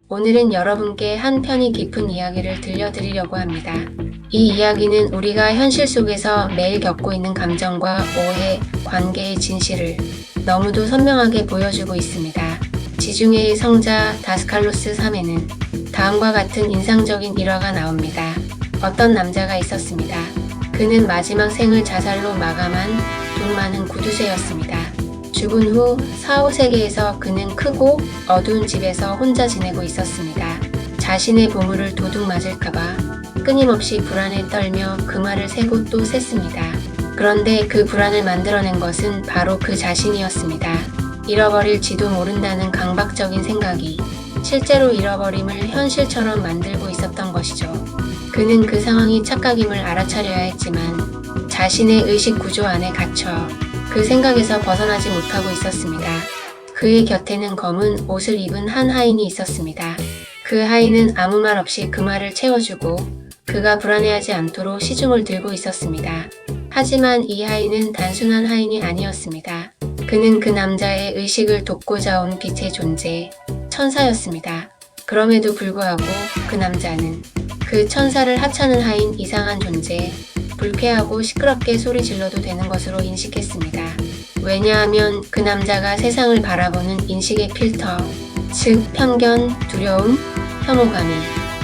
오늘은 여러분께 한 편이 깊은 이야기를 들려드리려고 합니다. 이 이야기는 우리가 현실 속에서 매일 겪고 있는 감정과 오해, 관계의 진실을 너무도 선명하게 보여주고 있습니다. 지중해의 성자 다스칼로스 3에는 다음과 같은 인상적인 일화가 나옵니다. 어떤 남자가 있었습니다. 그는 마지막 생을 자살로 마감한 돈 많은 구두쇠였습니다. 죽은 후 4, 5세기에서 그는 크고 어두운 집에서 혼자 지내고 있었습니다. 자신의 보물을 도둑 맞을까봐 끊임없이 불안에 떨며 금화를 세고 또 셌습니다. 그런데 그 불안을 만들어낸 것은 바로 그 자신이었습니다. 잃어버릴지도 모른다는 강박적인 생각이 실제로 잃어버림을 현실처럼 만들고 있었던 것이죠. 그는 그 상황이 착각임을 알아차려야 했지만 자신의 의식 구조 안에 갇혀 그 생각에서 벗어나지 못하고 있었습니다. 그의 곁에는 검은 옷을 입은 한 하인이 있었습니다. 그 하인은 아무 말 없이 금화를 채워주고 그가 불안해하지 않도록 시중을 들고 있었습니다. 하지만 이 하인은 단순한 하인이 아니었습니다. 그는 그 남자의 의식을 돕고자 온 빛의 존재, 천사였습니다. 그럼에도 불구하고 그 남자는 그 천사를 하찮은 하인 이상한 존재, 불쾌하고 시끄럽게 소리 질러도 되는 것으로 인식했습니다. 왜냐하면 그 남자가 세상을 바라보는 인식의 필터, 즉 편견, 두려움, 혐오감이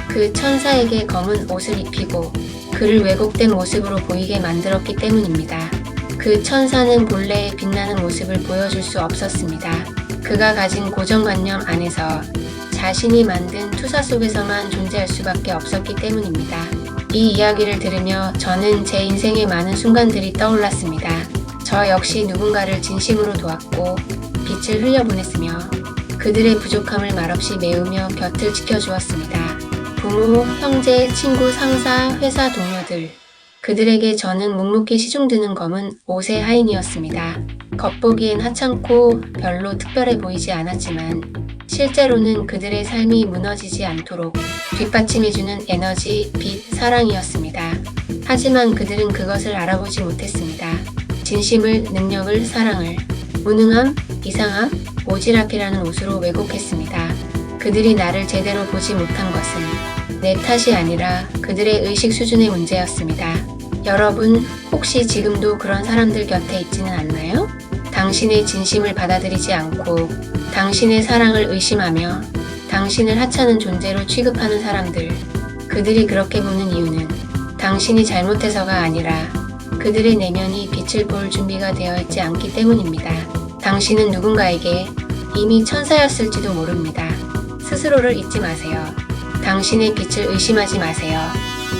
그 천사에게 검은 옷을 입히고 그를 왜곡된 모습으로 보이게 만들었기 때문입니다. 그 천사는 본래의 빛나는 모습을 보여줄 수 없었습니다. 그가 가진 고정관념 안에서 자신이 만든 투사 속에서만 존재할 수밖에 없었기 때문입니다. 이 이야기를 들으며 저는 제 인생의 많은 순간들이 떠올랐습니다. 저 역시 누군가를 진심으로 도왔고 빛을 흘려보냈으며 그들의 부족함을 말없이 메우며 곁을 지켜주었습니다. 부모, 형제, 친구, 상사, 회사 동료들. 그들에게 저는 묵묵히 시중드는 검은 옷의 하인이었습니다. 겉보기엔 하찮고 별로 특별해 보이지 않았지만 실제로는 그들의 삶이 무너지지 않도록 뒷받침해주는 에너지, 빛, 사랑이었습니다. 하지만 그들은 그것을 알아보지 못했습니다. 진심을, 능력을, 사랑을, 무능함, 이상함, 오지랖이라는 옷으로 왜곡했습니다. 그들이 나를 제대로 보지 못한 것은 내 탓이 아니라 그들의 의식 수준의 문제였습니다. 여러분, 혹시 지금도 그런 사람들 곁에 있지는 않나요? 당신의 진심을 받아들이지 않고 당신의 사랑을 의심하며 당신을 하찮은 존재로 취급하는 사람들. 그들이 그렇게 보는 이유는 당신이 잘못해서가 아니라 그들의 내면이 빛을 볼 준비가 되어 있지 않기 때문입니다. 당신은 누군가에게 이미 천사였을지도 모릅니다. 스스로를 잊지 마세요. 당신의 빛을 의심하지 마세요.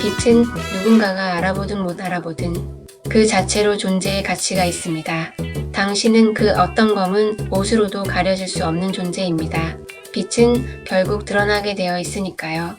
빛은 누군가가 알아보든 못 알아보든 그 자체로 존재의 가치가 있습니다. 당신은 그 어떤 검은 옷으로도 가려질 수 없는 존재입니다. 빛은 결국 드러나게 되어 있으니까요.